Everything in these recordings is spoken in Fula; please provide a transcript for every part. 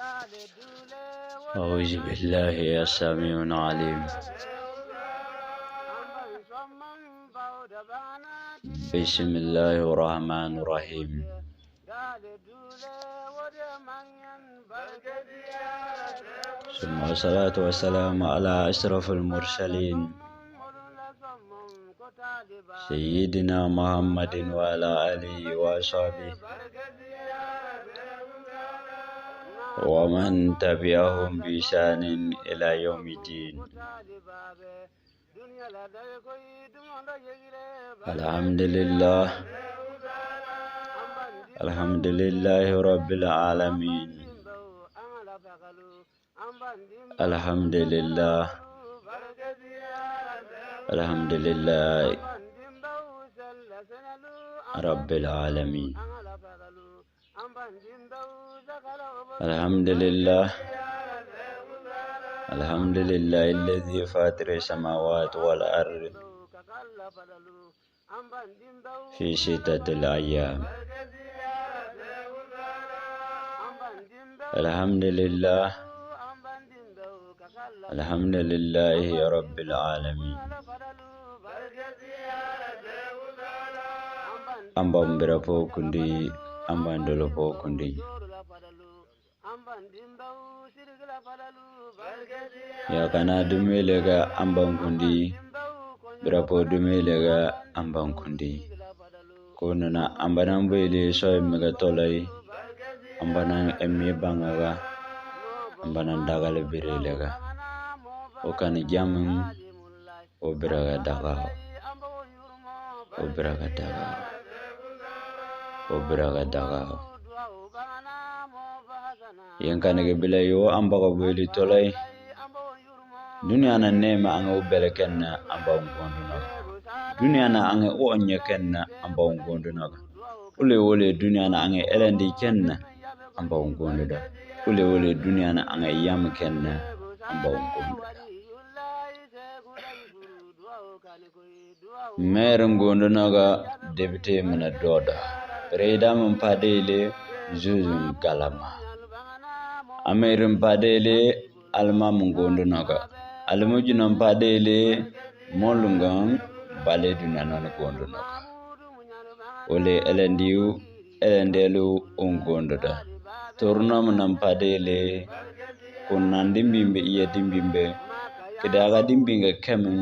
أعوذ بالله السميع العليم. بسم الله الرحمن الرحيم. ثم الصلاة والسلام على أشرف المرسلين سيدنا محمد وعلى آله وصحبه ومن تبعهم بإحسان إلى يوم الدين. الحمد لله الحمد لله رب العالمين. الحمد لله الحمد لله رب العالمين. الحمد لله الحمد لله الذي فاطر السماوات والأرض في 6 أيام. الحمد لله الحمد لله رب العالمين. Ambam berapo kundi amban dolo po kundi ya kana dumelega ambang kundi berapo dumelega ambang kundi konona ambanan bele soy mega tolay ambanan emme bangaga ambanan dagale berelega o kan jamm o beraga daga o beraga daga o beraga daga yang kana ge bele yo ambaga bele tolay dunia na nema anga ubele kenna amba ngonduna dunia na anga o onye kenna amba ngonduna ule dunia na anga elendi kenna amba ngonduna ule dunia na anga yam kenna amba ngonduna mer ngonduna ga debite mana doda reda mun padele zuzum galama amerum padele alma ngonduna ga almuji non padele molungan bale dunanon gondono ole elendelu ongondoda tornam nan padele kunnan dimbimbe iya dimbimbe kedaga dimbinga kemen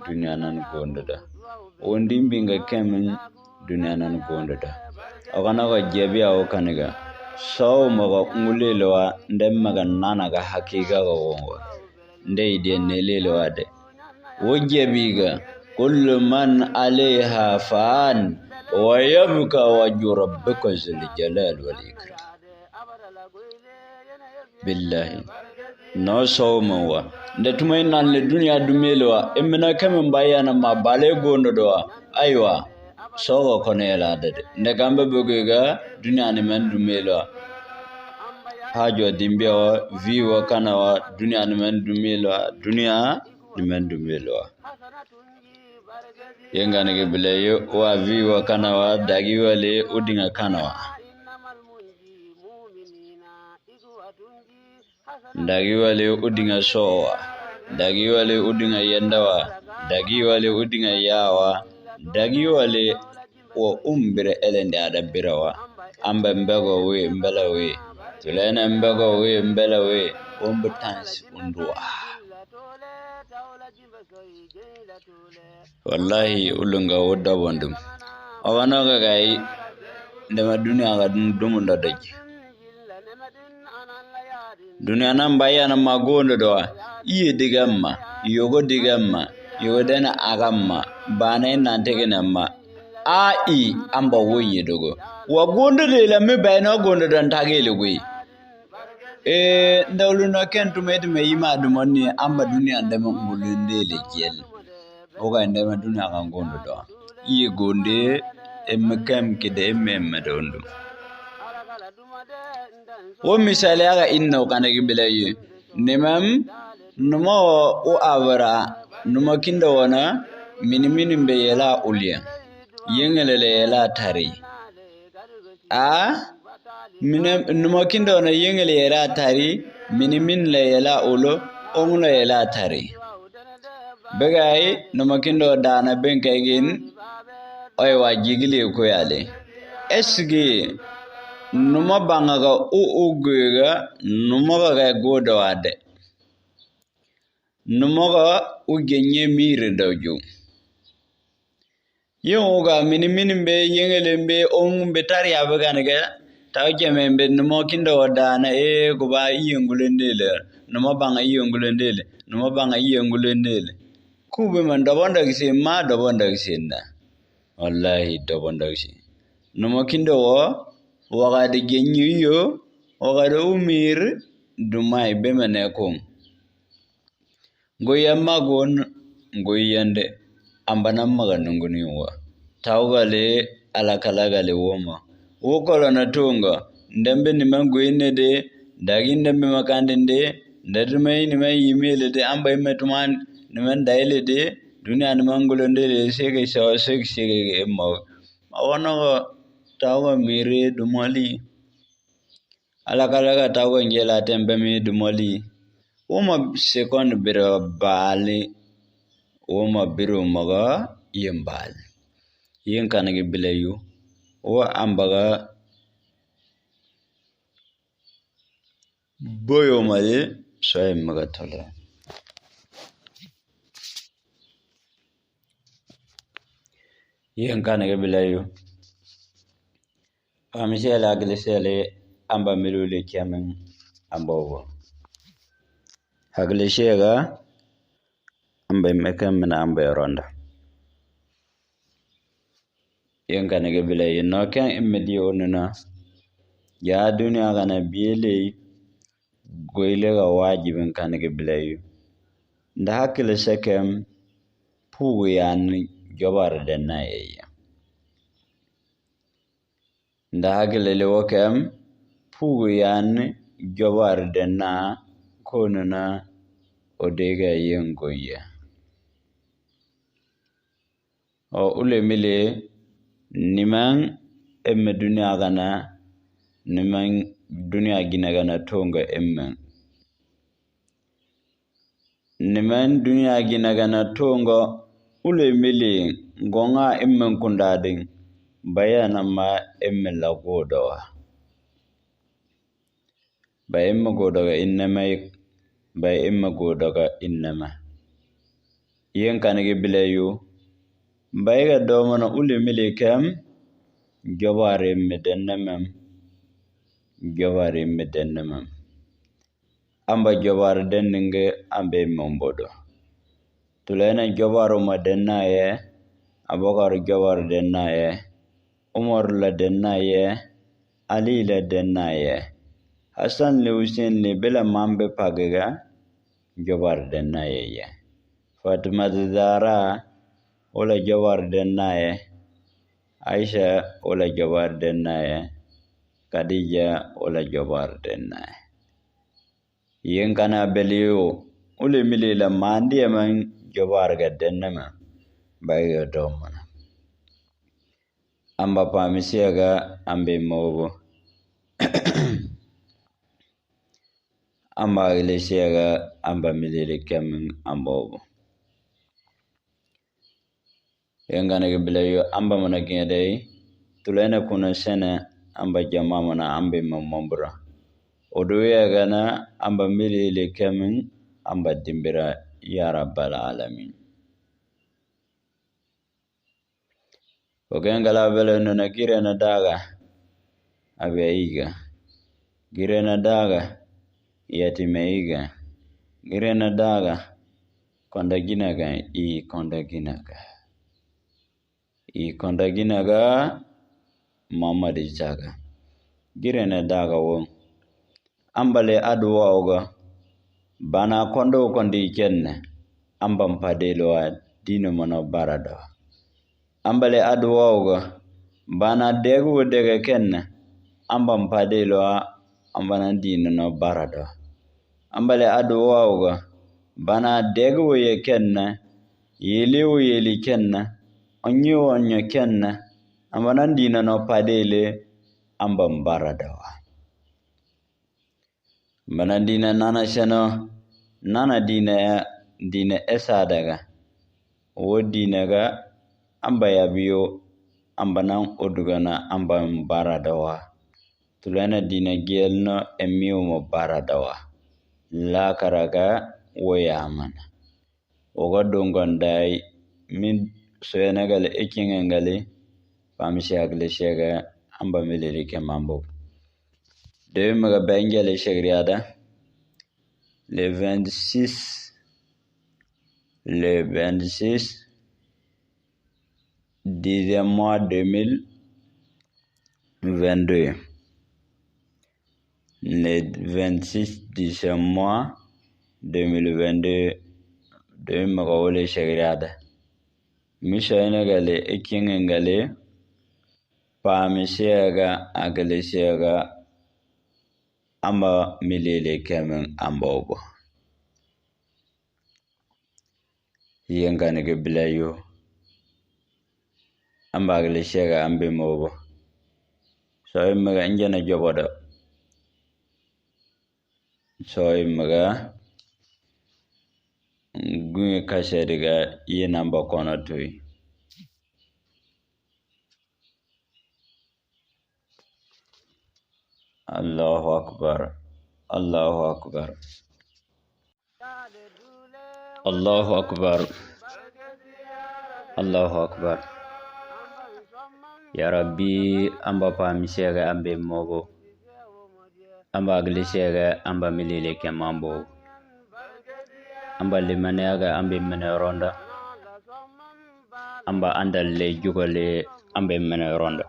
dunyanan gondoda on dimbinga kemen dunyanan gondoda agana ga jebi aw kaniga so maga ngulelewa ndemmaga nanaga hakiga ga wongo ndey de nelelo ade wajabiga kullu man alaiha fan wa yabqa wajhu rabbika zul jalal wal ikram. Billahi no sawmawa ndetumay nan le dunya dumelowa emina kamen bayana ma bale gondo do aywa sogo konela ade ndegambe bogega dunya ne man dumelowa hajo dimbewa viwa kanawa dunia ni men dumelo yenga nege bileyo wa viwa kanawa dagiwa le udinga kanawa dagiwa le udinga sowa dagiwa le udinga yendawa dagiwa le udinga yawa dagiwa le o umbire elende adabirawa amba mbego we mbela we tulena mbego we mbela we ombutans undwa wallahi ulunga woda wondum awana ga gai ndema dunia ga dumunda daji dunia nan bayana magondo do iye digamma yogo dena agamma bana nan tegena ma ai amba wonye dogo wa gondo le la me bayna gondo dan tagele goyi ndawluno kentu medi me yima dumonni amba dunia ndema ngulunde le jel oga ndema dunia ga gondo do iye gonde emmekam kede emmemme dondo wo misale aga inno kanagi bilaye nemam numo o awara numo kindo wana minimini mbe yela ulia yengelele yela tari numa kindo na yengel yela tari min la yela ulo ong la yela tari begai numa kindo dana benkagin oy wajigile ko yale esgi numa bangaga ugega numa ga godo ade numa ga ugenye mire dojo yoga min be yengele be ong be tari abaganaga tawje membe numa kindo dana ko ba yengulendele numa banga yengulendele numa banga yengulendele kube man dobonda gise ma dobonda gisenna wallahi dobonda gise numa kindo waga de genyiyo waga de umir dumai be manekon goyamma gon goyande ambana maganunguni wa tawgale alakalagale woma wokolo na tunga ndembe ni mangoine de dagi ndembe makande de ndadumai ni mai email de amba imetuman ni man daile de dunia ni mangulo de sege sawa sege emma awana tawga mire dumali alakalaga tawga ngela tembe mi dumali woma second biro bali woma biro maga yembal yen kanage bilayu wa ambaga boyo mali soy maga tola yen kanage bilayu amishela aglisele amba milule kiamen ambawo haglishega amba mekam na amba ronda yen kanage bilayu no kan immedi onuna ya duniya kana biyele goyle ga wajibin kanage bilayu nda hakile sekem pugu yani jobar denna yeya nda hakile lewokem pugu yani jobar denna konuna odega yengoya o ule mile niman emme duniya kana niman duniya gina kana tonga emme niman duniya gina kana tonga ule mile gonga emme kundadin bayana ma emme lagodawa bay emme godaga innama bay emme godaga innama yen kanage bilayu bayga domana ule mile kam jobare medennamam amba jobare denninge ambe mombodo tulena jobaro madennaye abokar jobare dennaye umar la dennaye ali la dennaye hasan le hussein le bela mambe pagega jobare dennaye ye fatima zara wala jobare dennaye aisha wala jobare dennaye Khadija wala jobar dennaye yen kana beliyo ule milila mandi man jobar ga dennama bayga domana amba pamisiyaga ambe mobo amba ilesiyaga amba milile kemin ambobo yen kana beliyo amba mana gede tulena kuna sene amba jama mana ambe mamambra odoya gana amba milile kemin amba dimbira ya rabbal alamin ogengala bele no na girena daga abeiga girena daga yatimeiga girena daga konda ginaga konda ginaga mamadi jaga girena daga wo ambale adwa oga bana kondo kondi kenne ambam padelo dino mono barado ambale adwa oga bana degu dege kenne ambam padelo ambana dino no barado ambale adwa oga bana degu ye kenne yeli kenne onyo kenne ambana dino no padele ambam barado Bana dina nana shano nana dina esa daga wo dina ga amba ya biyo amba nan odugana amba mbara dawa tulana dina gelno emiyo mo bara dawa la karaga wo yamana oga dongondai min soyenagal ekingali pamshi agle shega amba milili ke mambo de maga bengale shegriada le 26 10e mois 2022 le 26 10e mois 2022 de maga wole shegriada mishoyenagale ekingale pamshega agle shega amba milele kemen ambobo yenganege bilayo amba agle shega ambe mobo soy maga njana jobodo soy maga gunye kashediga yenamba kono tuy Allahu akbar Allahu akbar Allahu akbar Allahu akbar ya rabbi amba pamishega ambe mobo amba aglishega amba milile kemambo amba limaneaga ambe mene ronda amba andalle jugole ambe mene ronda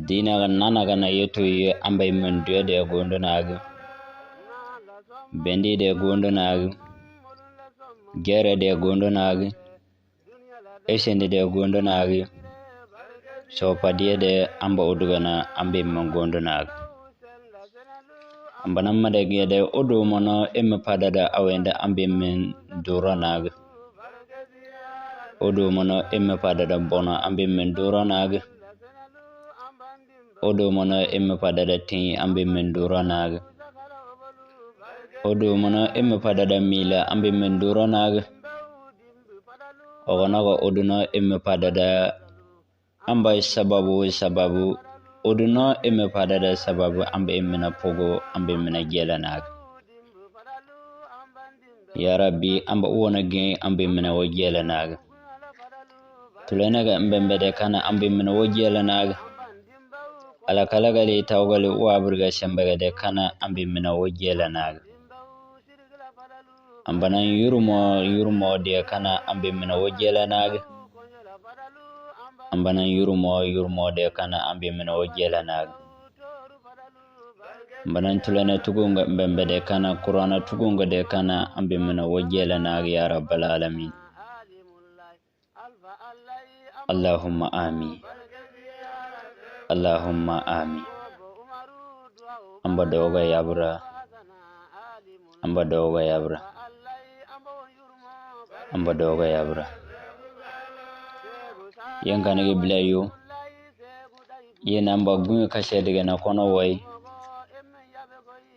dina ga nana ga na yeto ye amba men de gondo naga bendi de gondo naga gere de gondo naga esende de gondo naga so padie de amba odugana ambe men gondo naga amba namma de gede odo mono emme padada awende ambe men dura naga odo mono emme padada bono ambe men dura naga odo mono emme padada tin ambe men dura naga odo mono emme padada mila ambe men dura naga ogonago oduno emme padada amba sababu oduno emme padada sababu ambe emmena pogo ambe mena gela naga ya rabbi amba wona gen ambe mena wo gela naga tulenaga mbembede kana ambe mena wo gela naga ala kalagale tawgale wa burga shambagade kana ambe mena wo gela naga ambanan yurmo de kana ambe mena wo gela naga ambanan yurmo de kana ambe mena wo gela naga ambanan tulana tugunga mbembede kana qur'ana tugunga de kana ambe mena wo gela naga ya rabbal alamin Allahumma amin Allahumma amin amba doga yabra amba doga yankanege bilayo yena amba gunye kashediga na kono way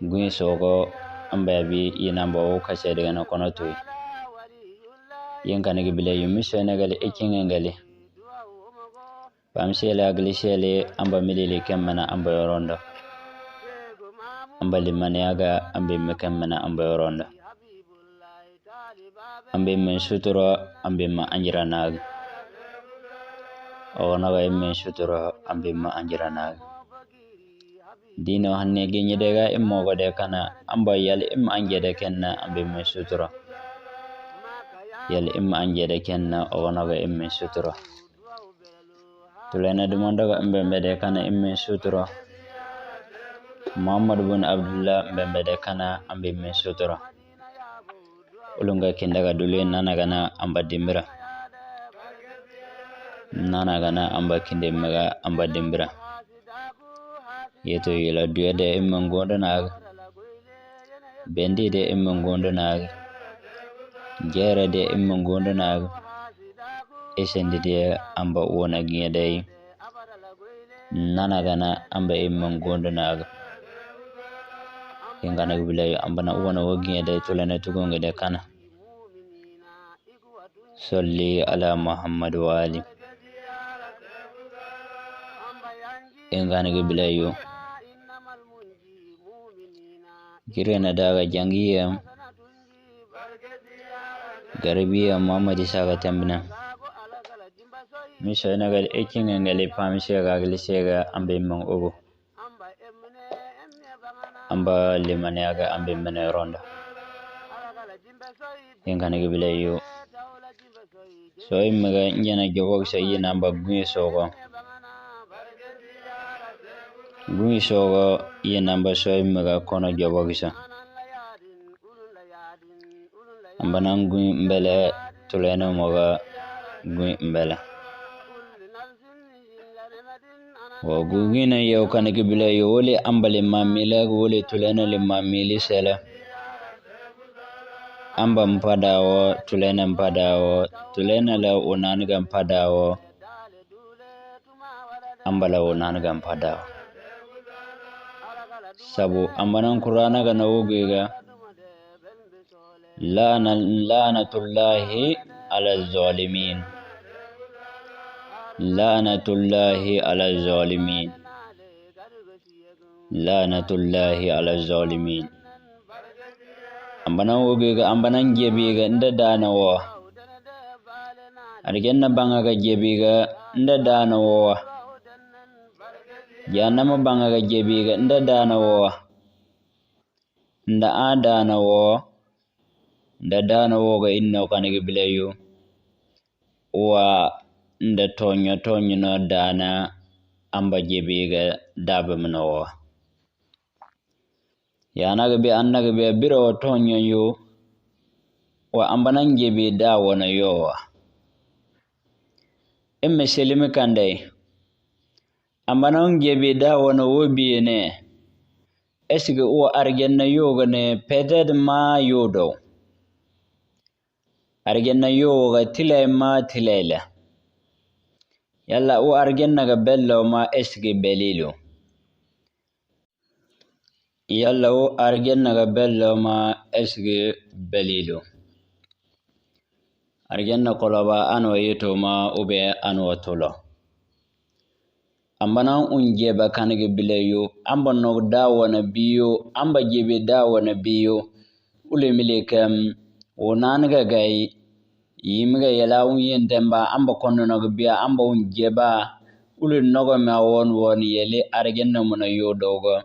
gunye sogo amba bi yena amba o kashediga na kono tuy yankanege bilayo mishenegale ekingengale pamshele aglishele amba milile kemmana amba yoronda amba limaniaga ambe mekemmana amba yoronda ambe men sutura ambe ma anjiranaga onaga men sutura ambe ma anjiranaga dino hanne genyedega immogo de kana amba yal imma anjede kenna ambe men sutura yal imma anjede kenna onaga men sutura tulena dumondaga mbembede kana imme sutura Muhammad bin Abdullah mbembede kana ambe men sutura ulunga kindaga dule nana gana amba dimbira nana gana amba kinde mega amba dimbira yeto yela duede imme ngondo naga bendi de imme ngondo naga gere de imme ngondo naga esende de amba wona giyedai nana gana amba imme ngondo naga ingana bilayo ambana uwana wogi de tulane tugonge de kana salli ala muhammad wa ali ingana bilayo kirena daga jangiya garbiya muhammad isaga tambina misho nagal ekinga ngale pamshega glisega ambe mang ogo amba limaniaga ambe mene ronda ingana bilayo so imaga njana jogo sa yina amba gunyi sogo yina amba so imaga kono jogo gisa amba nan gunyi mbele tulene moga gunyi mbele wa gugina yau kana gibila yo wole ambale mamila wole tulene le mamili sele amba mpadawo tulene mpadawo tulene la unaniga mpadawo amba la unaniga mpadawo sabu ambanan qur'ana ga nawuga la'natullahi ala zalimin la'natullahi ala zalimin la'natullahi ala zalimin ambanan wuga ambanan gebe ga inda danawa argenna banga ga gebe ga inda danawa janama banga ga gebe ga inda danawa inda adanawa inda danawa ga inna kana bilayo wa inda tonyo no dana amba gebe ga daba mnawa yana ga annaga be biro tonyo yo wa ambanan gebe da wana yowa emme selimi kandai ambanan gebe da wana wobi ne esige o argenna yoga ne peded ma yodo argenna yoga tilay ma tilayla yalla o argenna ga bello ma esige belilo yalla o argenna ga bello ma esige belilo argenna koloba ano yeto ma ube ano tolo ambana unjeba kanige bilayo amba no dawo na biyo amba jebe dawo na biyo ule milekam onanga gai yimga yala unyen demba amba kono no biya amba unjeba ule nogo ma won yele argenna mona yodogo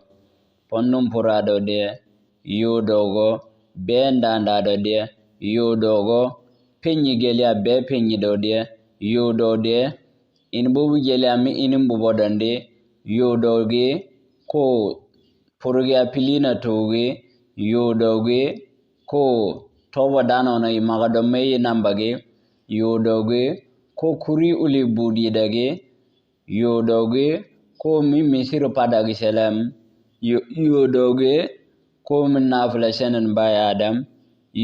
ponnum purado de yodogo benda do de yodogo penyi gelia be penyi do de yodode in bobu gelia mi inin bubodande yodoge ko purge apilina toge yodoge ko towa dano na imaga do meye nambage yodoge ko kuri uli budi dage yodoge ko mi misiro padagi selam yodoge ko min nafla senen baya adam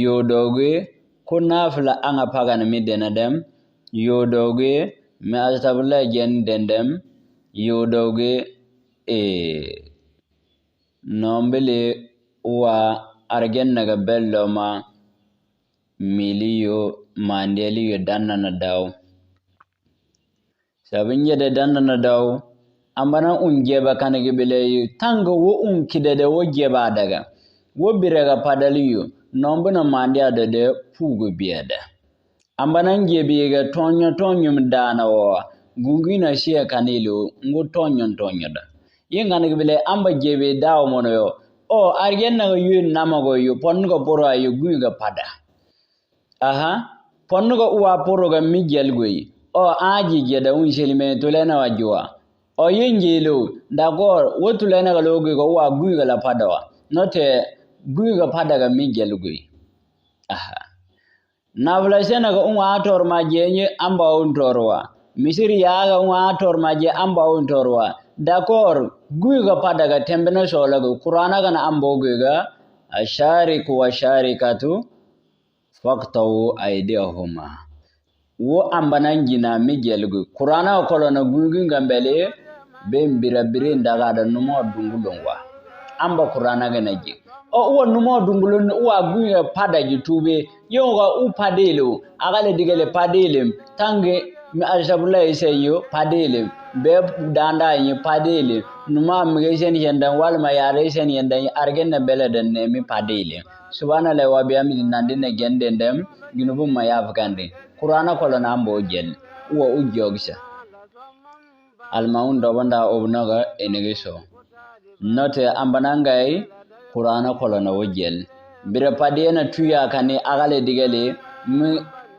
yodoge ko nafla anga pagan midena dem yodoge me astabla jen dendem yodoge nombele wa argenna ga bello ma miliyo mandeliyo danna daw sabinje de danna daw ambana unjeba kanage bele tanga wo unkidede wo jeba daga wo birega padaliyo nombuna mandia de pugo bieda ambana njebe tonyo mdana wo gungina shia kanilo ngo tonyo da yenga bele amba jebe dawo mono yo o argenna go yu namago yu pongo poro ayu guiga pada aha pongo uwa poro ga migel goyi o aji jeda unselime tolena wajwa o yenjelo dagor wotulena ga logo go wa guiga la padawa note guiga pada ga migel goyi aha navla sena ga unwa ator majenye amba untorwa misiri yaga unwa ator maje amba untorwa dakor guiga pada ga tembena shola go qur'ana ga na ambo guiga ashariku wa sharikatu faqtawu aydihuma wo ambanan gina migel go qur'ana ko na guiga ngambele be mbira bire ndaga da numo dungulongwa amba qur'ana ga naji o uwa numo dungulun uwa guya pada jitube yonga u padelo agale digale padele tange mi alsabula iseyo padele be danda yi padele numa migesen yenda walma yare sen yenda argenna beledan ne mi padele subhanallahi wa bihamdi nandine gende ndem ginubu ma yafkande qur'ana kolona ambo jel uwa ujogsa almaun dobanda obnaga enegeso note ambanangai qur'ana kolona wojel bira padena tuya kane agale digale mi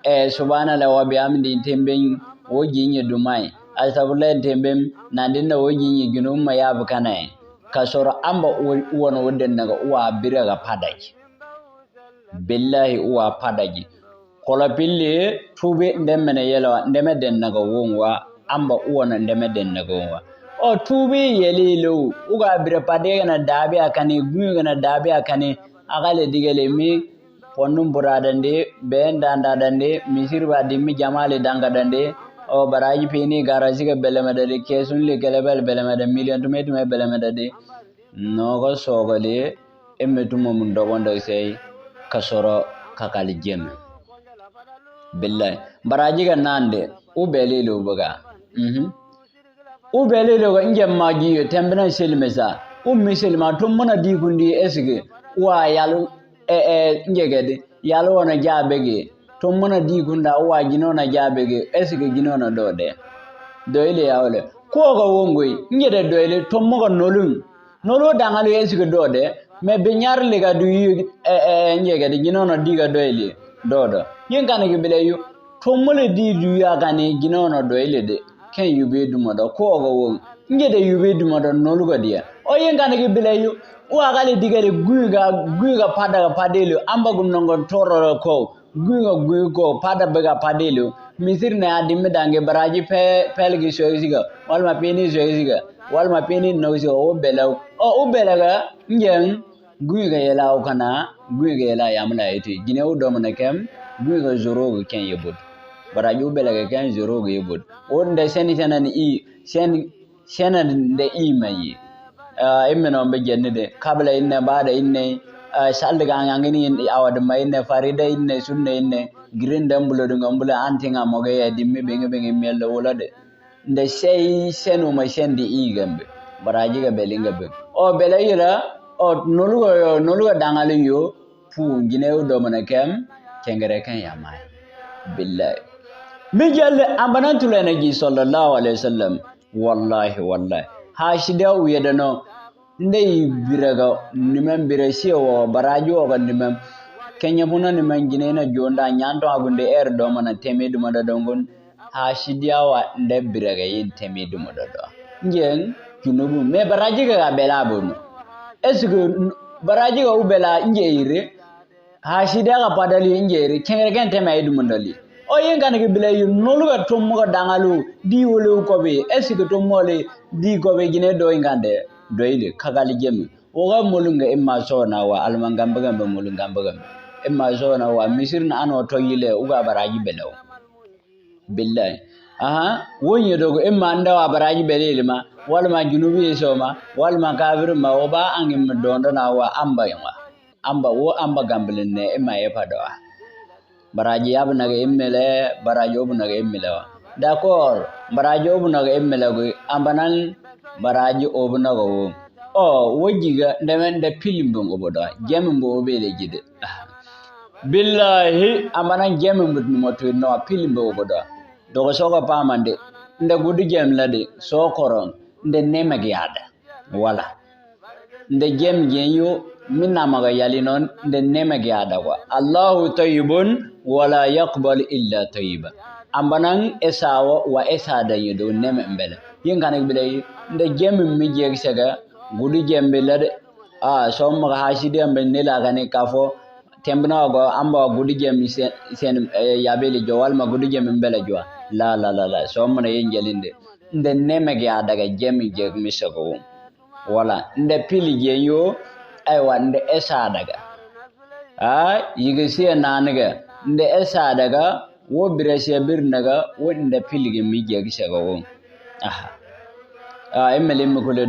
subhanallahi wa bihamdi temben wojinye dumai asabule temben nandinda wojinye ginum ma yafkane kasoro amba uwana woden naga uwa bira ga padai billahi uwa padaji kola pille tube ndemene yela ndemeden naga wonwa amba uwana ndemeden naga wonwa o tube yelilo uga bire pade na dabi akane guyu na dabi akane agale digele mi ponnum buradande ben dandadande misirba dimmi jamale dangadande o baraji peni garaji ga belemede kesun le gelebel belemede million to metume belemede nogo sogole emmetumo mun dogondo sey kasoro kakali jem billahi baraji ga nande ubelilo buga ubelilo ga inge magi tembena selmesa miselma tum mona digundi esge wa yalu ngegede yalu wana jabege tum mona digunda wa ginona jabege esge ginona dode doile yawle ko ga wongoi ngede doile tum mo nolo dangalu esge dode me benyar lega du ngegede ginona diga doile dodo yengane ge beleyu tum mole di du ya gane ginona doile de ken yube dumodo ko ga wong ngede yube dumodo nolu ga dia o yengane ge beleyu wa gale digale guiga pada padelo amba gunongo tororo ko guiga ko pada bega padelo misir na adimme dange baraji pelgi soisiga walma peni soisiga walma peni noso o belaw o belaga ngen guiga yela o kana guiga yela yamna eti gine o do mona kem guiga zoro ken yebut baraji o belaga ken zoro yebut o nda seni senan de imayi imeno be jennide kabla inne baada inne saldaga ngangini awad mayne farida inne sunne inne grindam bulodo ngambula antinga moge ya dimmi bengi mello wolade nde sey senu ma sendi igambe baraji ga belinga be o belayira o nolugo dangaliyo pu ginew do manakem kengere kan yamay billahi mijal ambanantul nabi sallallahu alaihi wasallam wallahi hashida uyedano ndey biraga nimem birasi o barajo ga nimem kenya buna nimem ginena jonda nyanto agunde do mana temedu mada dongon hashidia wa nde biraga yin temedu mada do ngen junubu me baraji ga bela bono esgo baraji ga ubela ngeire hashidia ga padali ngeire kengere gen temedu mandali o yengane ke bela yu noluga tommo ga dangalu di wolo ko be esgo tommole di ko be gine do ngande doile kagali jemi oga molunga emma sona wa almangamba molunga emma sona wa misirna ano toyile uga baraji belaw billahi wonye dogo emma ndawa baraji belele ma walma junubi soma walma kafir ma oba angim dondo na wa amba gamblen ne emma yepadoa baraji yabna ga emmele baraji obuna ga emmele wa d'accord baraji obuna ga emmele go ambanan baraji obuna go wojiga ndemende pilimbo oboda jembo obele jide billahi amana jembo moto no pilimbo oboda dogo soga pamande nda gudu jemlade so koron nde nemage yada wala nde jem genyo minna maga yali non nde nemage yada wa Allahu tayyibun wala yaqbal illa tayyiba ambanan esawo wa esada yedo neme mbele yengane bile nde jem mi jegsega gudu jembe lade so maga hasidi ambe nela gane kafo tembna go amba gudu jem sen yabele jowal ma gudu jem mbele jo la so mona yenjelinde nde nemege daga jemi jeg misago wala nde pili genyo aywa nde esa daga yigisi nanaga nde esa daga wo birase birnaga wo nde pili ge mi jeg sago emele mi kule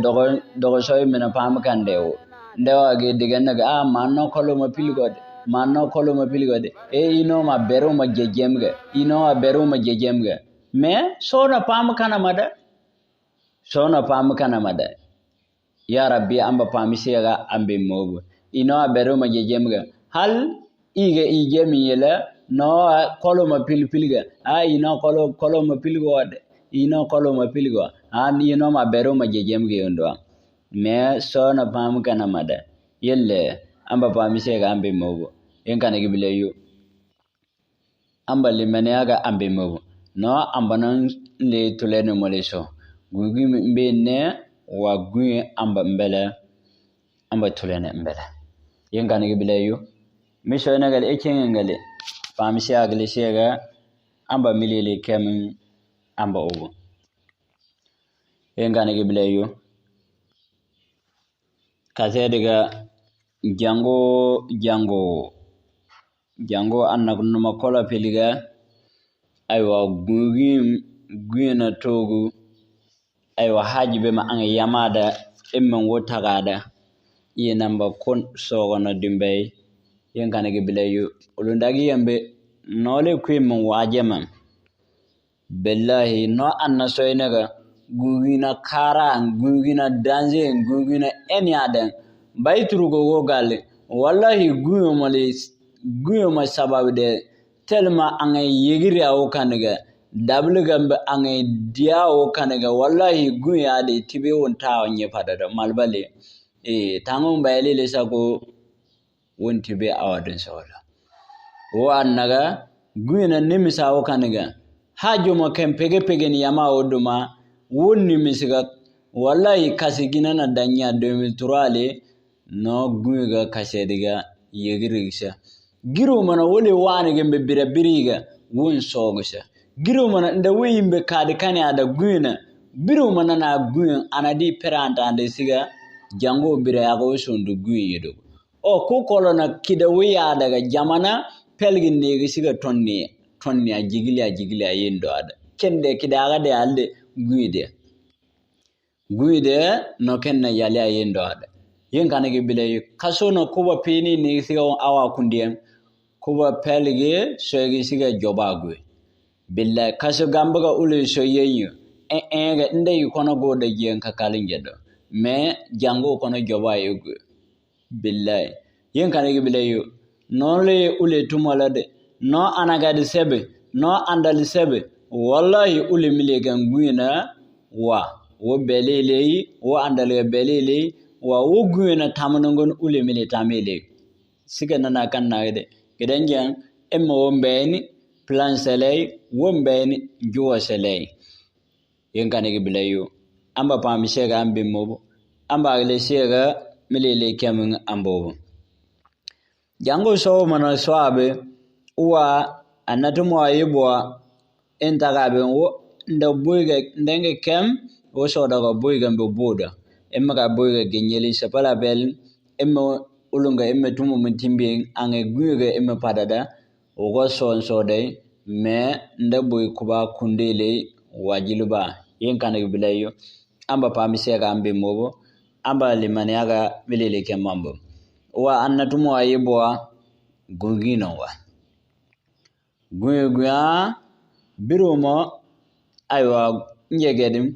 dogo so mena pam kande o ndewa ge diga naga manno kolo ma pilgode ino ma beru ma jejemga me sona pam kana mada ya rabbi amba pamisiga ambe mobu ino beru ma jejemga hal ige mi yela no kolo ma pilga ino kolo ma pilgode ino kolo ma pilgo ino ma beru ma jejemga yondo me sona pam kana mada yelle amba pamisiga ambe mobu yenkana gibile yu amba limane aga ambe mobu no amba nan le tulene moleso gugi mbe ne wa gugi amba mbele amba tulene mbele yenkana gibile yu misho nagal ekengale pamisiga glisiga amba milili kemin amba ogo yenkana gibile yu kasediga jango annakunuma kola peliga aywa gugi na togu aywa hajibe ma an yamada imman wotagada ye namba kon sogona dimbay yenkana gibilayu ulundagi yambe nole kwimman wajema billahi no anna soynaga gugi na kara gugi na danze gugi na enyaden bayturugo wogale wallahi guyo ma sababu de telma an yigiri awo kaniga dablu gambe an dia awo kaniga wallahi guya de tibe wonta onye padada malbale tangon bayele le sako wonti be awadin sawala o annaga guyo na nimisa awo kaniga hajo mo pege ni yama oduma wonni misiga wallahi kasigina na danya 2003 le no guga kasediga yegirigsa giro mana wole wani gembe biriga won sogsa giro mana nda weyimbe kade kane ada guyna biro mana na guyn anadi peranta ande siga jango bire yago sondu guyedo o ko kolona kida weya daga jamana pelgin ne siga tonni a jigili yendo ada kende kida aga de alde guyde no kenna yali yendo ada yenkana ge bile kaso no kuba pini ni siga awa kundiem kuba pelge sogi siga jobagu billa kaso gambaga ule so yeyu ga ndey kono goda jen ka kalingedo me jango kono joba yugo billahi yenkana ge bile no le ule tumalade no anagadi sebe no andali sebe wallahi ule mile ganguina wo belele wo andale belele wa wo guina tamanongon ule mile tamele siga nana kannade gidanjan emma wombeni plan selay wombeni juwa selay yenkane ge bilayo amba pami shega ambe mobo amba ale shega milele kemin ambo jango so mana swabe uwa anatumo ayibwa entagabe wo nda boyga ndenge kem wo so daga boyga mbe boda emma ga boyga genyeli sepala bel emma ulunga emme tumu mintimbi ange guye emme padada ogo so dai me ndaboy kuba kundele wajiluba yenkana bilayo amba pamise ga ambe mobo amba limane aga milele kemambo wa annatumo ayibwa gungino wa guya biromo aywa njegedim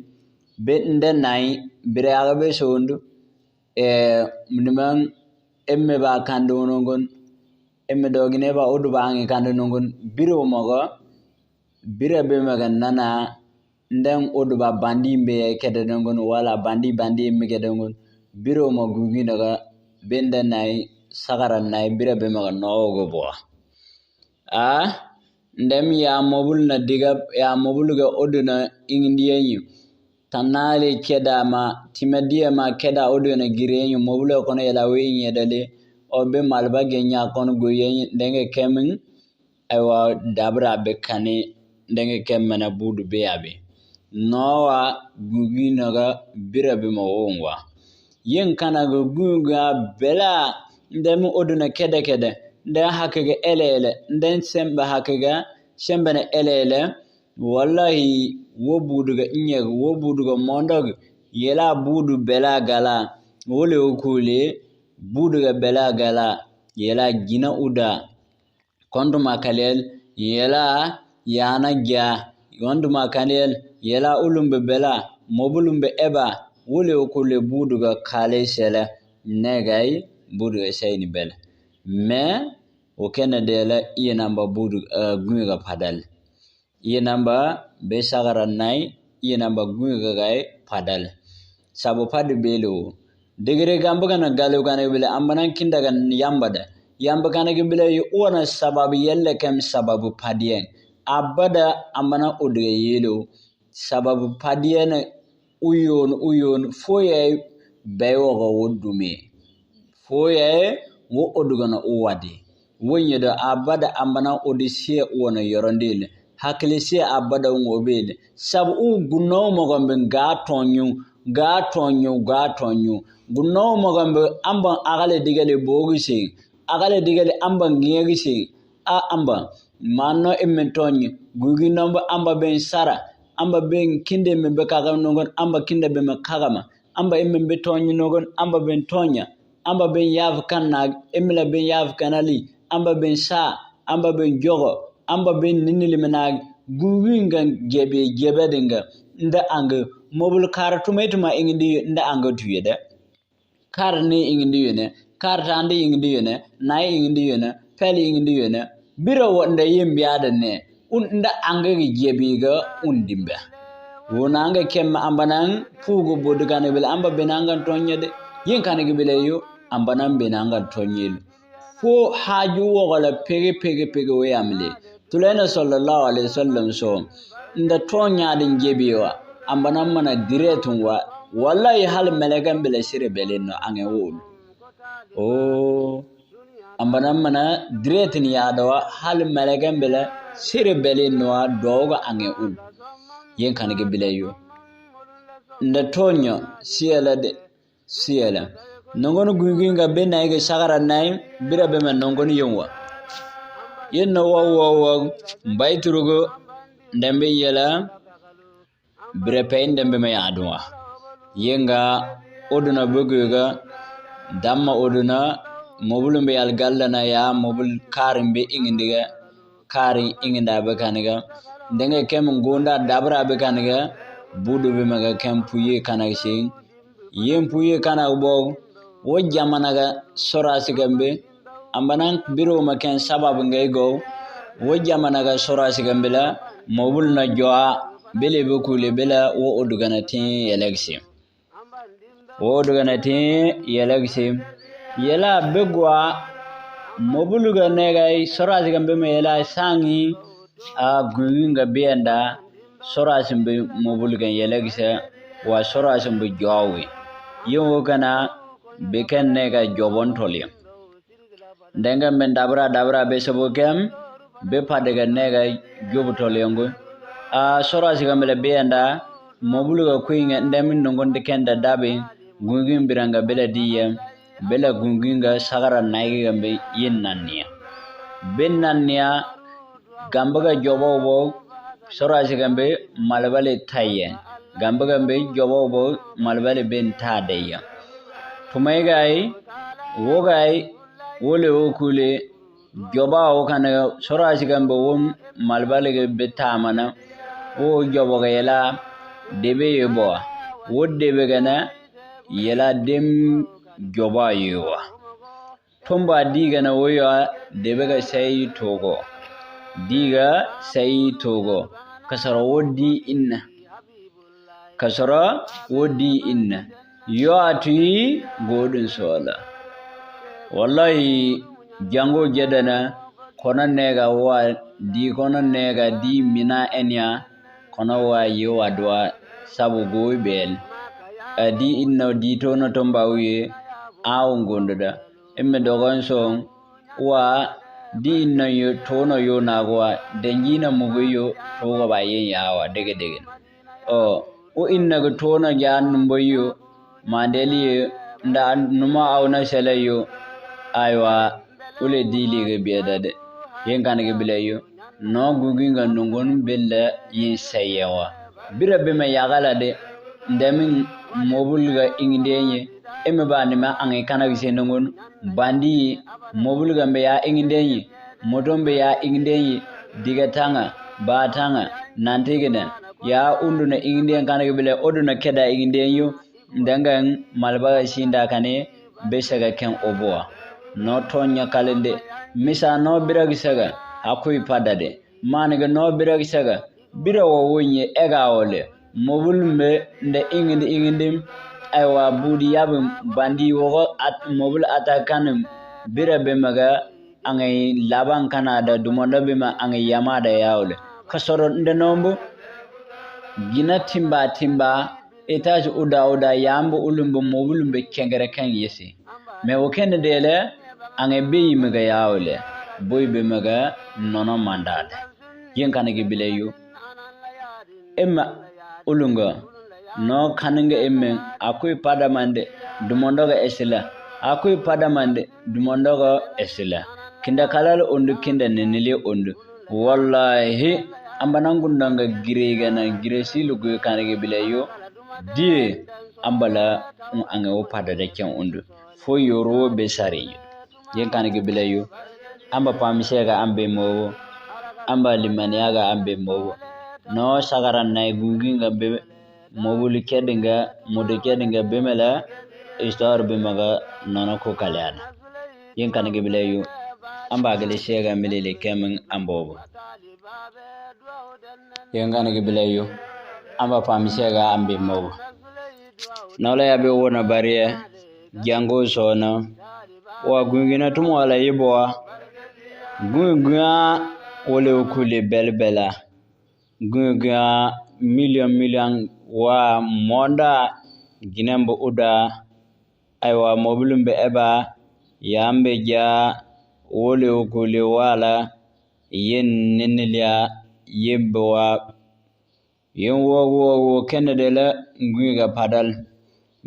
be ndenai bire aga be sondu mniman emme ba kando nongon emme dogine ba odu ba angi kando nongon biro mogo bire be maga nana ndeng odu ba bandi mbe kede nongon wala bandi emme kede nongon biro mo gugi daga benda nai sagara nai bire be maga nogo bo ndem ya mobul na diga ya mobul ga odu na indiyenyu tanale keda ma timadia ma keda odu na girenyu mobul kono yala wenye dale obe malba genya kono goyen ndenge kemin aywa dabra bekane ndenge kemmana budu beabe nowa gugi naga birabe mo wongwa yen kana go guga bela ndem odu na keda nda hakege elele nden semba hakega shembene elele wallahi wo buduga inyeg wo buduga mondog yela budu bela gala wole okule buduga bela gala yela gina uda konduma kalel yela yana gya konduma kalel yela ulumbe bela mobulumbe eba wule okule buduga kale sele negai buduga sayni bela me okena dela iye namba budu gumiga padal iye namba be sagara nai iye namba gumiga gai padal sabo padu belo degere gamba kana galu kana bele ambanan kinda kan yamba kana bele yo ona sababu yelle kam sababu padien abada ambana odge yelo sababu padien uyon foye bewo go wodume foye wo odugana uwadi wonyedo abada ambana odisia wona yorondile hakilisia abada ngobele sabu gunno mo gombe gatonyu gunno mo gombe amba agale digale bogise agale digale amba ngiyegise amba manno emmentonyi gugi nomba amba ben sara amba ben kinde me be kaga nongon amba kinde be me kagama amba emmen be tonyi nongon amba ben tonya amba ben yav kanna emla ben yav kanali amba ben sa amba ben jogo amba ben ninili menag guwinga gebe dinga nda anga mobile car tumetuma ingindi nda anga tuyede car ni ingindi yene car tandi ingindi yene nai ingindi yene peli ingindi yene bira wonda yimbi adane nda anga gebiga undimbe wona anga kemma ambanan pugo bodugane bele amba benanga tonyede yinkane gebele yo ambanan benanga tonyel fo haju wala pege we amle tulena sallallahu alaihi wasallam so nda tonya din gebiwa ambanan mana diretun wa wallahi hal melegan bele sire beleno ange wol ambanan mana diretin ya dawa hal melegan bele sire beleno doga ange ul yen kanige bileyo nda tonya siela nongon guginga benayge sagara nay bira be men nongon yonwa yen no waw mbayturugo ndembe yela bira pay ndembe me adwa yenga oduna buguga damma oduna mobulumbe yal gallana ya mobul karimbe ingindiga kari inginda be kaniga ndenge kem gonda dabra be kaniga budu be maga kem puye kanagsing yen puye kanagbo wo jamanaga sorasi gambe ambanan biro maken sababu ngay go wo jamanaga sorasi gambe la mobul na joa bele be kule bela wo oduganati yelagsi yela begwa mobuluga negay sorasi gambe me yela sangi guinga benda sorasi be mobuluga yelagsi wa sorasi be jowi yo kana beken nega jobon toliam ndenga men dabra be sobokem be padega nega jobu toliango sorasi gambe benda mobuluga kuinga ndemin nongon dekenda dabe gungin biranga bela diya bela gunginga sagara naigi gambe yinnania bennania gambaga jobobo sorasi gambe malbale tayen gambaga gambe jobobo malbale ben tadeya tumaigai wogai wole okule joba okana sorasi gambe wom malbale ge betamana wo joboga yela debe yebo wo debe gana yela dem joba yewa tomba diga na woya debe ga sai togo kasara wodi inna yo ati godun sola wallahi jango jedana kono nega di mina enya kono wa yo adwa sabu goy bel di inno di tono tombawiye aw gondoda emme dogon so wa di inno yo tono yo nagwa dengina mugoyo togo ba yen yawa dege o inna go tono jan mboyo mandeli nda numa awna selayo aywa ule dili ge biedade yen kanige bilayo no guginga nongon bella yin sayewa bira be me yagala de ndemin mobulga ingdenye eme ba ne ma ange kana gisenongon bandi mobul gambe ya ingindenyi motombe ya ingindenyi diga tanga ba tanga nantigene ya unduna inginden kana gibele oduna keda ingindenyo ndangan malbaga shinda kane besaga ken oboa no tonya kalende misa no biragisaga akui padade maniga no biragisaga bira wo wonye ega ole mobulme nde ingindi aywa budi yabe bandi wo mobul atakan bira be maga angai laban kana da dumonda be ma angai yamada yaole kasoro nde nombo gina timba etage uda yambo ulumbo mobulumbe kengere kan yesi me o kende dele angai be yimaga yaole boy be maga nono mandade yen kanagi bileyu emma ulunga no kananga emme akui padamande dumondoga esila akui padamande dumondoga esila kinda kalal ondu kinda nenile ondu wallahi ambanangundanga girega na giresilu go kanagi bileyu die ambala anga o padada ken ondu fo yoro be sari yen kanagi bileyu amba pamisega ambe mo amba limaniaga ambe mo no sagaran nay gunginga be mobuli kedinga mode kedinga bemela istar bemaga nono ko kalyana yen kanage bileyu amba gele shega melele kemen ambobo yen kanage bileyu amba pami shega ambe mo nawla yabe wona bariye jango sona wa gungina tumo ala yiboa gunga wole ukule belbela gunga million wa monda ginembo uda aywa mobilumbe eba yambe ja wole ukule wala yen nenilya yemboa yen wo kenede la gunga padal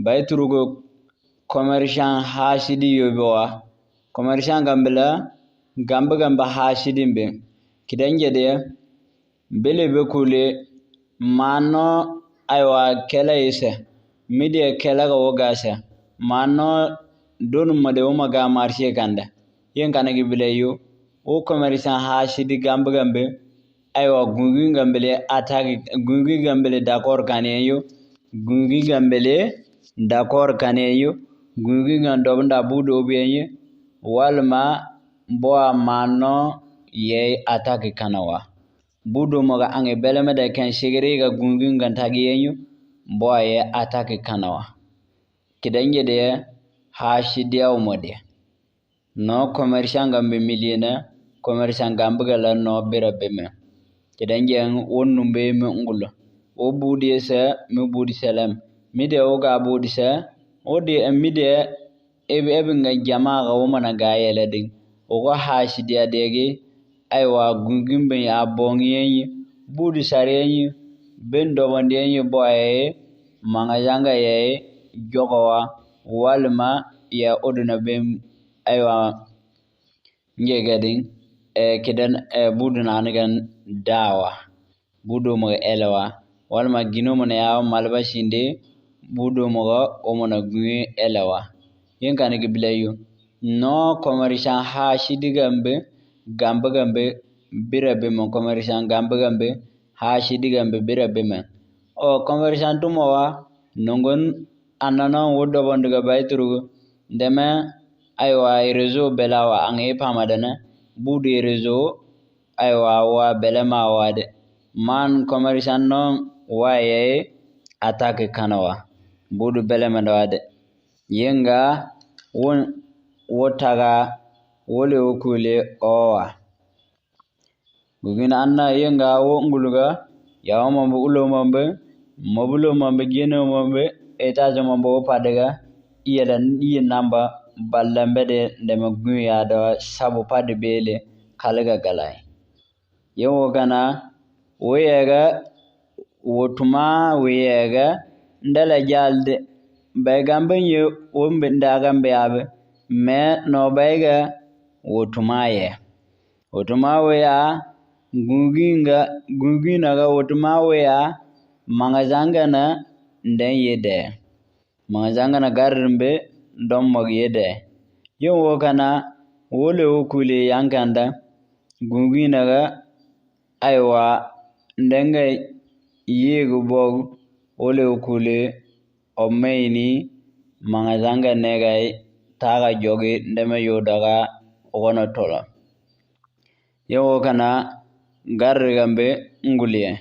bayturugo commercial hasidi yoboa commercial gambela gamba hasidimbe kidanje de belebe kule mano aywa kela ise media kela ga wogasa mano donu made o maga marché kanda yen kanagi bileyo o commerçant hashidi gambe aywa gungi gambele atagi gungi gambele d'accord kaneyo gungi gambele d'accord kaneyo gungi ngandobnda budo biyenye walma boa mano ye atagi kanawa budo moga ange beleme da kan shigiri ga gungun gantagi yenyu boye ataki kanawa kidanje de hashidiya umode no commercial gambe miliena commercial gambe gala no bira beme kidanje wonnum be me ngulo o budi sa me budi salam mide o ga budi sa o de mide ebe nga jamaa ga wona ga yele ding o go hashidiya dege aywa gungumbe ya bongiyenyi budi sarenyi bendo wandiyenyi boye mangajanga ye jogowa walma ya oduna bem aywa ngegading kidan budu nanigan dawa budu mo elewa walma gino mo ya malbashinde budu mo o mo na gui elewa yenkani gibilayu no commercial ha shidigambe gambe birabe mo commerçant gambe ha shidi gambe birabe men o commerçant tumowa nongon anana wodo bondiga bayturu ndeme aywa réseau belawa ange pamadana budi réseau aywa wa belema wade man commerçant non waye attaque kanawa budu belema wade yenga won wotaga wole okule owa gugina anna yenga wo nguluga yawo mambe ulo mambe mabulo mambe geno mambe etaje mambe opadaga iye namba ballambe de ndema guya da sabu pade bele kalaga galai yewo gana weyega wotuma weyega ndala jalde baygambe ye wombe ndagambe yabe me no bayga wotuma weya gungina ga wotuma weya mangazanga na ndan yede mangazanga na garimbe don magyede yin wakana wole wukule yankanda gunginaga aiwa ndenga yegu bog wole wukule omaini mangazanga negai taga jogi ndeme yodaga ogono tola yin wakana garrigambe nguliye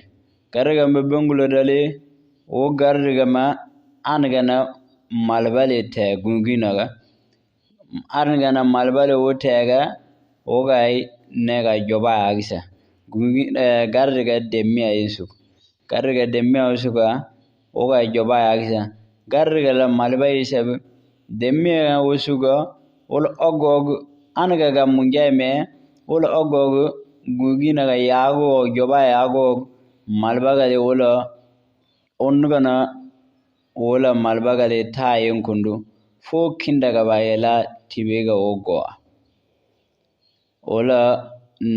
garrigambe bengulo dali wo garrigama angana malbale te gunginaga angana malbale wo tega wogai nega joba agisa garriga demmiya yinsu garriga demmiya usuka wogai joba agisa garriga la malba yisabu demmiya usuka wol ogog anga ga munjame wol ogog gunginaga yago joba yago malbaga de wolo ongana wala malbagale tayin kundu fo kindaga bayela tibega ogoa wala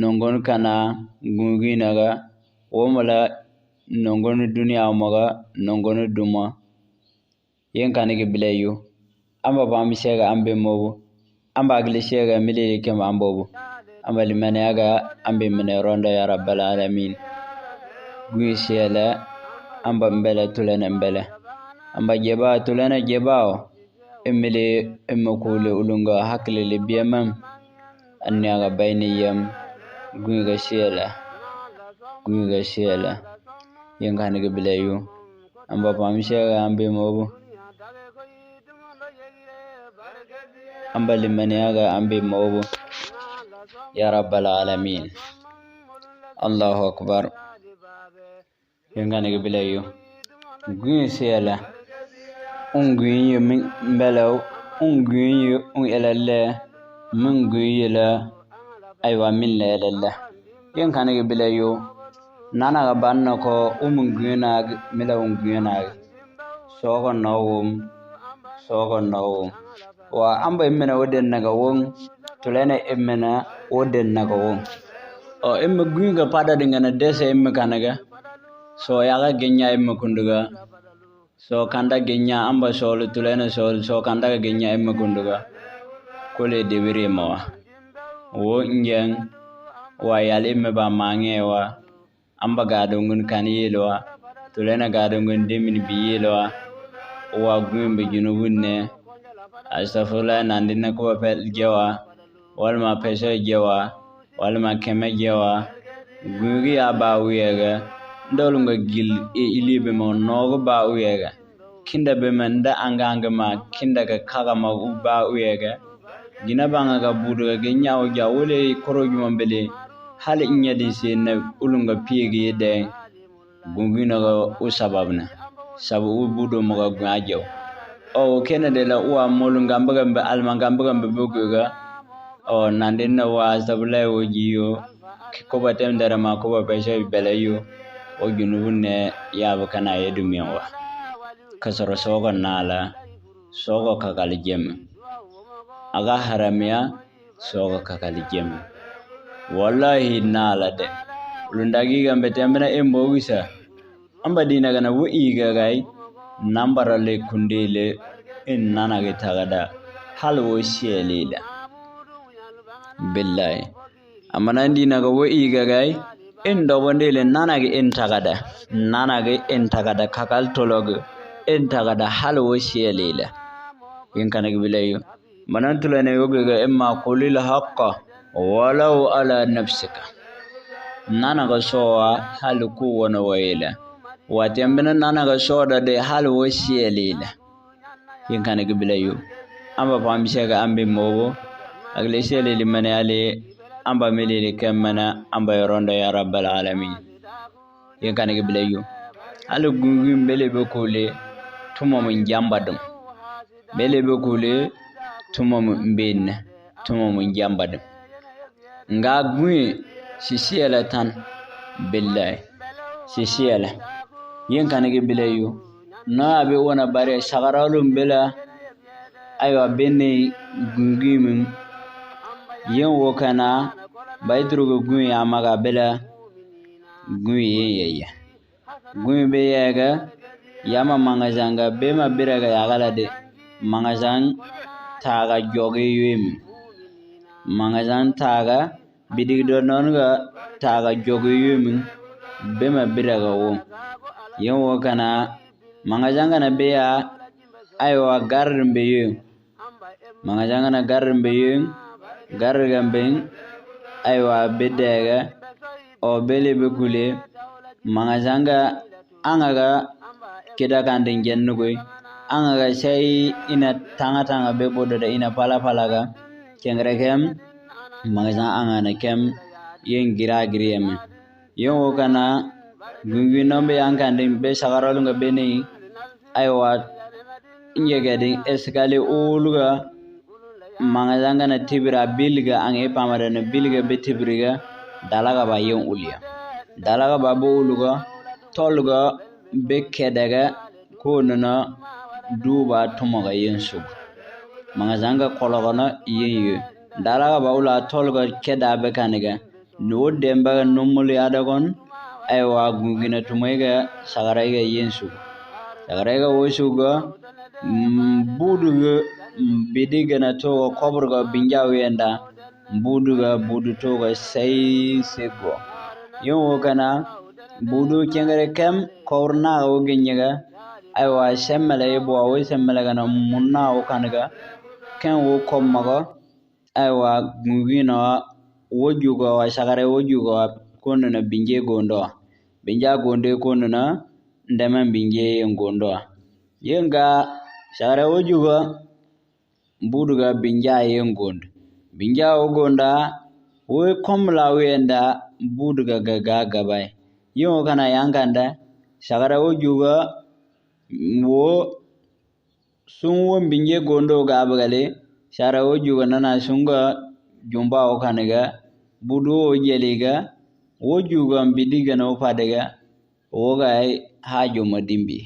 nongon kana gunginaga womala nongon duniya maga nongon duma yen kanige bilayu amba bamisega ambe mobu amba aglishega milili kema ambobu amba limaneaga ambe mene ronda ya rabbal alamin guishela amba mbele tulene mbele amba jeba tulene jebao emile emokule ulunga hakle libiyamam anyaga bainiyam guiga shela yengane ge bilayu amba pamshega ambe mobu amba limaniaga ambe mobu ya rabbal alamin Allahu akbar yengane ge bilayu guin shela unguin min mbelaw unguin elale min guyela aywa min lelalla yengane ge bilayu nana ga banna ko guina mila guina sogo nawum wa amba imena woden naga won tulene imena woden naga won o imme guinga pada dingana dese imme kanaga so yaga genya imme kunduga so kanda genya amba solo tulene so kanda genya imme kunduga kole debire mawa wo ngen wa yale imme ba mangewa amba gadongun kaniyelwa tulene gadongun demin biyelwa wa gumbe junubunne astafurla nandina ko pel jewa walma peso jewa walma keme jewa gugi aba uyega ndolunga gil ilibe mo nogo ba uyega kinda be manda anganga ma kinda ka kaga ma uba uyega gina banga ga budu ga nyaawo jawole koroju mambele hal inyadi sene ulunga piegi de gungina ga usababna sabu ubudo mo ga gwajo o kene de la uwa molunga mbagambe almangambe buguga o nandina wa sabula wojiyo ko batem dara ma ko ba peshe belayo o junubune yabo kana yedumiwa kasoro sogo nala sogo kakal jem aga haramia sogo kakal jem wallahi nala de lundagi gambe temna embo wisa amba dina gana wo iga gai nambara le kundele in nana ge tagada halwo shelela billahi amana dina ga wo iga gai in do wondele nana ge in tagada kakal tolog in tagada halwo shelela yin kana ge bilayo manan tulane yoge ga imma qulil haqqa walau ala nafsika nana ga sowa halku wona wayela watembena nana ga soda de halwo shelela yin kana ge bilayo amba pamshe ga ambe mobo agle sheleli mane ale amba melele kemana amba yoronda ya rabbal alamin yin kana ge bilayo alu gungum bele be kole tumo mun jambadum bele be kole tumo mun benna tumo mun jambadum nga gui sisiela tan billahi sisiela yin kana ge bilayo na be wona bare sagaralum bela aywa benne gungum yin wokana baydrugo gui amaga bela gui yeyya gui be yaga yama mangazanga bema biraga yagala de mangazan taga jogi yemi mangazan taga bidigdo nonga taga jogi yemi bema biraga wo yewo kana mangazanga na beya aywa garin beye mangazanga na garin beye gargan ben aywa bedega o bele bekule mangazanga angaga keda kandin jennugoy angaga sai ina tanga be bodo da ina pala ga kengre kem magazan angana kem yen gira giriyeme yo kana gungi nombe yankandin be sagarolunga beni aywa ingegedin eskale oluga magazanga na tibira bilga ange pamara na bilga be tibriga dalaga ba yen uliya dalaga ba bo uluga tolga bekke daga ko nana duba tumoga yensu mangazanga kologona yenye dalaga baula tolga keda bekaniga no demba numuli adagon aywa gungina tumoga sagaraiga yensu sagaraiga wosuga buduga bidiga na to koburga binjaw yenda budu toga sai sego yo kana budu kengere kem korna o genyega aywa semmele yebo o semmele gana munna o kanaga ken wo kommaga aywa gungina wojugo wa sagare wojugo kono na binje gondo binja gonde kono na ndema binje ngondo yenga sagare wojugo buduga binja yengondo binja o gonda wo komla wenda buduga gaga gabai yo kana yankanda sagara wojuga wo sunwo binje gondo ga bagale sara wojuga nana sunga jumba o kanaga budu o jeliga wojuga bidiga no padega woga hajo madimbi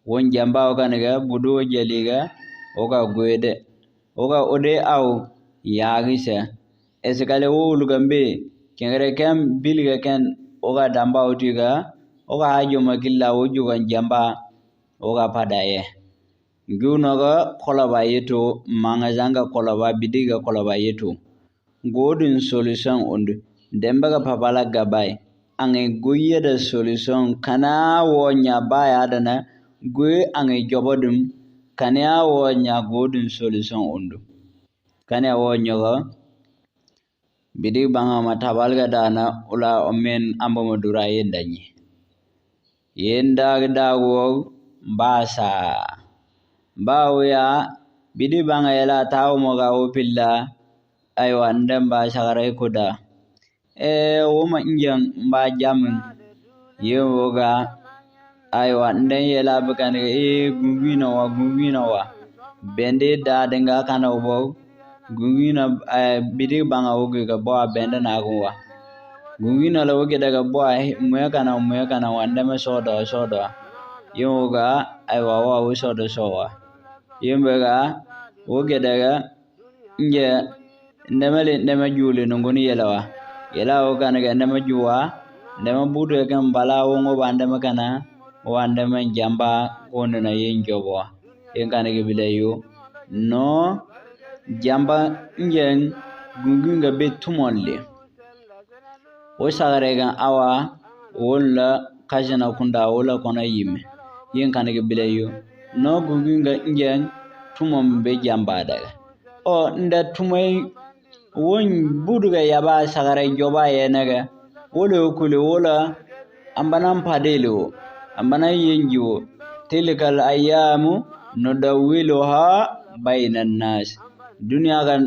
won jamba o kanaga budu o jeliga woga goede woga ode au yagisa esikale wo lugambe kengere kem bilga ken oga damba utiga oga hajo makilla wojuga jamba oga padaye ngunoga kolaba yeto mangazanga kolaba bidiga kolaba yeto godin solution undu dembaga papala gabai ange goye da solution kana wonya baya dana goye ange jobodum kana wonya godin solution undu kana wonya bidig banga matabalga dana ula omen ambo madura yendanyi yenda dawo basa bawya bidig banga yela tawo moga opilla aywa ndamba sagare koda woma injan mba jamin yewoga aywa nden yela bakane gungina wa bende da denga kana obo gungina bidig banga oge ga bo bende na gwa gungina la oge daga bo muya kana wanda me sodo yoga aywa wa sodo sowa yembega oge daga nje ndema jule nongoni yela o kana ga ndema juwa ndema budu ga bala wongo bande makana wanda men jamba kono na yenjobo yenkana ge bilayo no jamba njen gungunga be tumonle o sagarega awa wala kajana kunda wala kona yime yenkana ge bilayo no gungunga njen tumom be jamba daga o nda tumay won buduga yaba sagare joba yenaga wala kule wala ambanan padelo ambana yenjiwo tilkal ayyamu nudawiluha bainan nas dunya kan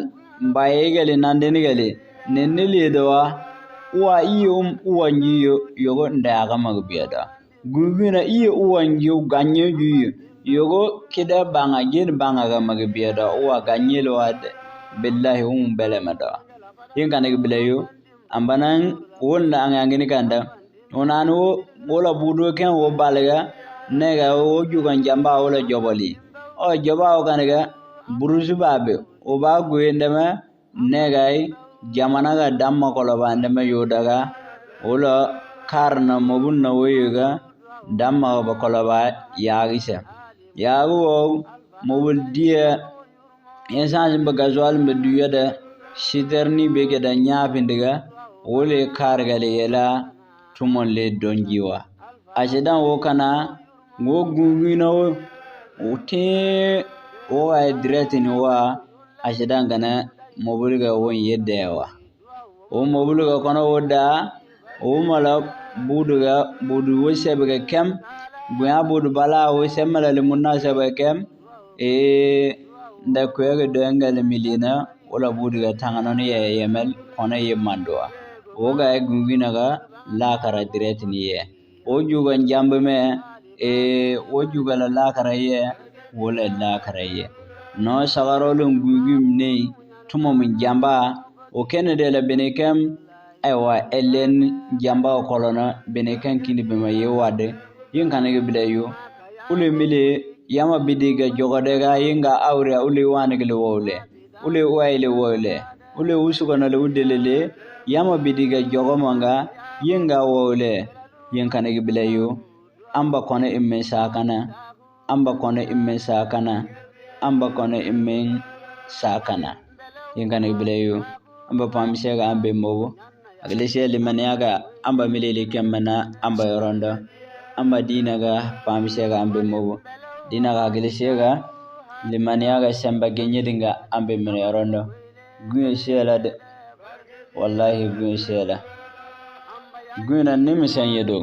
bayegale nandenigale nenele dawa wa iyo uwanjiyo yogo ndaga magbiyada gugina iyo uwanjiyo ganye juyo yogo kida banga jin banga ga magbiyada wa ganyelo wade billahi belemada yinga ne bilayo ambanan wonna angangini kanda onano wala budu ken wo balga nega wo jugan jamba wala jobali o joba o kanaga burusu babe o ba goyendema negai jamana ga damma kolo bande ma yodaga wala karna mobunna woyega damma ba kolaba yaagise yaagu wo mobul dia insan ba gazual be duyada shidarni be ga da nyapindiga wole kargale yela tumon le donjiwa ashedan wo kana go gungino wote o ay diretin wa ashedan gana mobul ga won yedda yawa o mobul ga kono woda o mala budu wese be kem guya budu bala wese mala le munasa be kem nda kwege doengale milina wala budu ga tangano ye yemel kono ye mandoa o ga gungina ga la kara diretin ye o juga njambe me o juga la kara ye wala la kara ye no sagarolo ngugum ne tumo min jamba o kene de la benekem aywa ellen jamba kolona benekan kini bema yewade yinkana ge bilayo ule mile yama bidiga jogodega yinga awre ule wanigele wole ule waile wole ule usugana le udelele yama bidiga jogomanga yinga wole yinkana ge bilayo amba kone imme sakana amba kone imme sakana amba kone imme sakana yinkana ge bilayo amba pamisega ambe mobo aglesia limaniaga amba milele kemana amba yorondo amba dinaga pamisega ambe mobo dinaga aglesia limaniaga samba genyedinga ambe mene yorondo gunye shela de wallahi gunye shela gunye nimisen yedo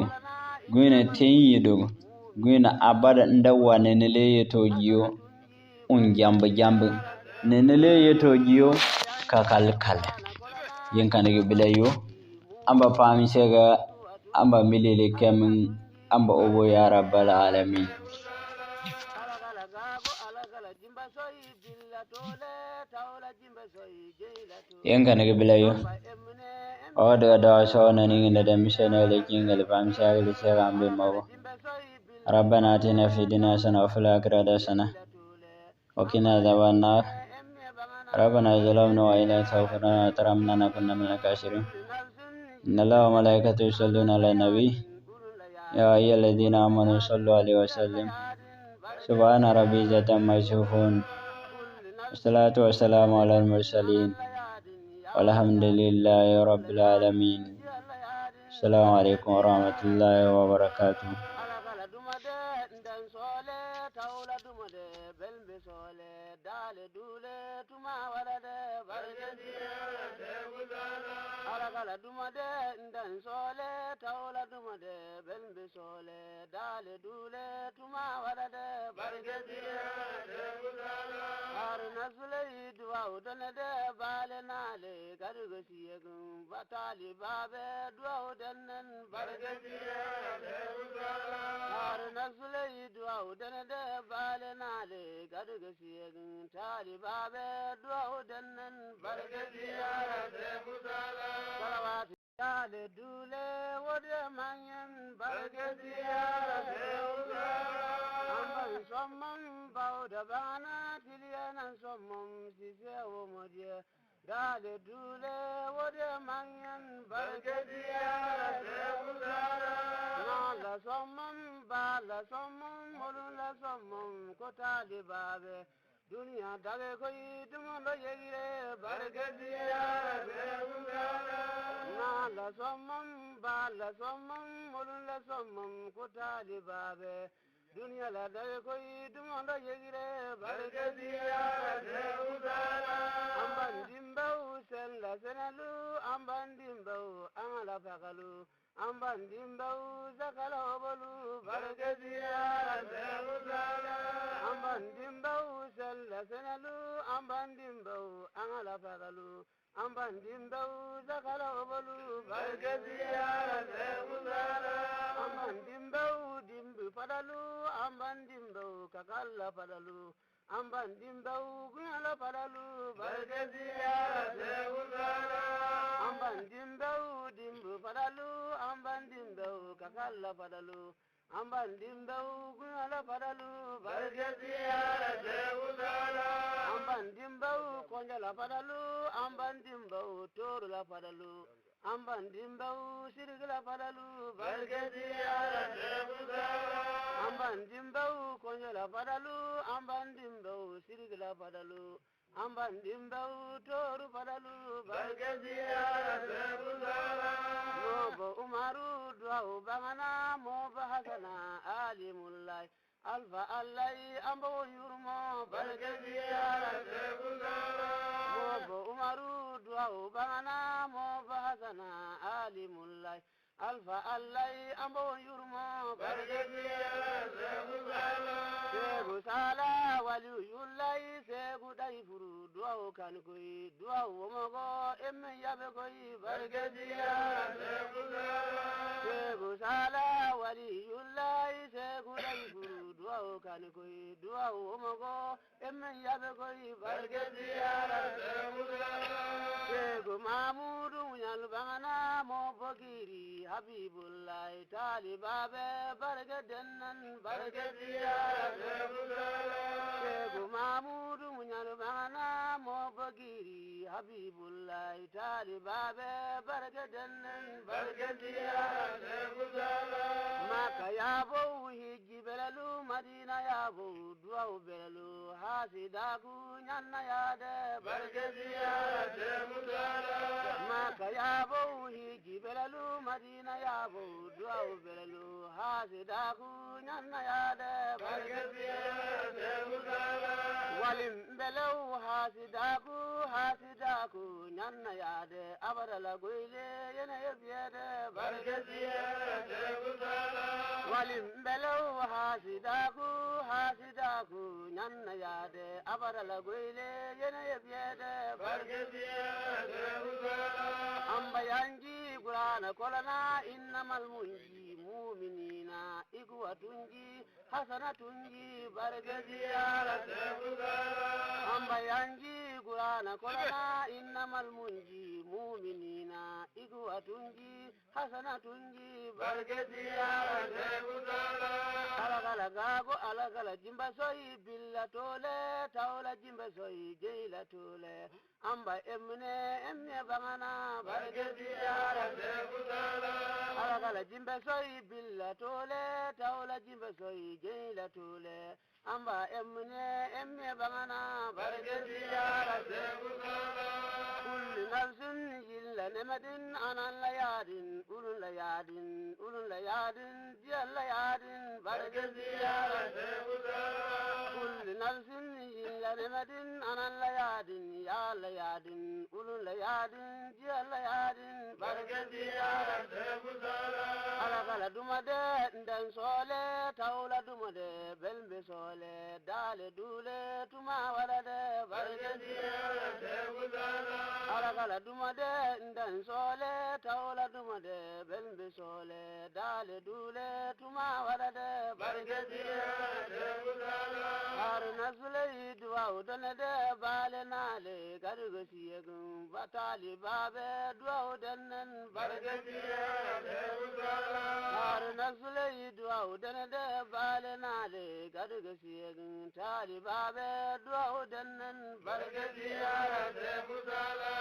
gunye ten yedo gunye abada ndawa nenele yeto jiyo jambe nenele yeto jiyo kakal yinkana bilayo amba pamisega amba milele kemin amba obo ya rabbal alamin yinkana bilayo o daga da so nani da misana le kingal pamisega le sega ambe mawo rabbana atina fid dunya hasanatan wa fil akhirati hasanatan wa qina adhaban nar ربنا ظلمنا وإن لم تغفر لنا وترحمنا لنكونن من الخاسرين إن الله وملائكته يصلون على النبي يا أيها الذين آمنوا صلوا عليه وسلم سبحان ربي ذات عما يصفون والصلاة والسلام على المرسلين والحمد لله رب العالمين السلام عليكم ورحمة الله وبركاته Alakala dumade ndan sole tawla dumade belbe sole dale dule tuma warade bargediya de gudala arna sulay duwa udanade bale nale gargasiyegun batali babe duwa udannen bargediya de gudala arna sulay duwa udanade bale nale gargasiyegun tali babe duwa udannen bargediya de gudala salawati dale dule wode manyen bargediya de gudala amban somman bawda bana tiliyanan somman sise wo modye dale dule wode manyen bargediya de gudala la somman bala somman molun la somman kotali babe dunia dage koy dumondo yegire bargediya de gudala la somman bala somman molun la somman kotali babe dunia la dage koy dumondo yegire bargediya de gudala amban dimbaw sen la senalu amban dimbaw amala fakalu amban dimbaw zakala obolu bargediya de gudala amban dimbaw sen la senalu amban dimbaw amala fakalu amban dimbaw zakala obolu bargediya de gudala amban dimbaw dimbu fadalu amban dimbaw kakalla fadalu amban dimbaw guyala fadalu bargediya de gudala amban dimbaw dimbu fadalu amban dimbaw kakalla fadalu amban dimbaw guyala fadalu bargediya de gudala amban dimbaw konjala fadalu amban dimbaw torula fadalu amban dimbau sirgla padalu bargati yara sebuzala amban dimbau konjola padalu amban dimbau sirgla padalu amban dimbau toru padalu bargati yara sebuzala mobo umaru duau bangana mobo hasana alimullai alfa allai ambo yurmo bargati yara sebuzala mobo umaru duau bangana mobo hasana alimullai alfa allai ambo yurmo bargati yara sebuzala segu sala wali yullai segu dai furu duau kan koi duau mogo emme yabe koi bargati yara sebuzala segu sala wali yullai segu dai furu duau kan koi duau mogo emme yabe koi bargati yara sebuzala segu mamudu nyal bangana mo bogiri habibullahi talibabe bargadennan bargati yara sebuzala segu mamudu nyal bangana mo bogiri habibullahi talibabe bargadennan bargati yara sebuzala maka yabo hijji belalu madina yabo duau belalu hasidaku nyanna yade bargati yara sebuzala maka yabo hijji belalu madina yabo duau belalu hasidaku nyanna yade bargati yara sebuzala walim belaw hasidaku nyanna yade abarala goyle yene yebiyade bargati yara sebuzala walim belaw hasidaku nyanna yade abarala goyle yene yebiyade bargati yara sebuzala amba yanji qur'ana kolana innamal mu'minina igwa tunji hasana tunji bargati yara sebuzala amba yanji qur'ana kolana innamal mu'minina igwa tunji hasana tunji bargati yara sebuzala alagala gago alagala jimba soyi billa tole tawla jimba soyi jeila tole amba emne bangana bargati yara sebuzala alagala jimba soyi billa tole tawla jimba soyi jeila tole amba emne bangana bargati yara sebuzala kullu nafsin illa namadin anan layadin ulun layadin jiyal layadin bargati yara sebuzala kullu nafsin illa namadin anan layadin ya layadin ulun layadin jiyal layadin bargati yara sebuzala alagala dumade ndan sole tawla dumade belbe sole dale dule tuma walade bargati yara sebuzala alagala dumade ndan sole tawla dumade belbe sole dale dule tuma walade bargati yara sebuzala har nasulai duwa udanade bale nale garugo siyegum batali babe duwa udanan bargati yara sebuzala har nasulai duwa udanade bale nale garugo siyegum tali babe duwa udanan bargati yara sebuzala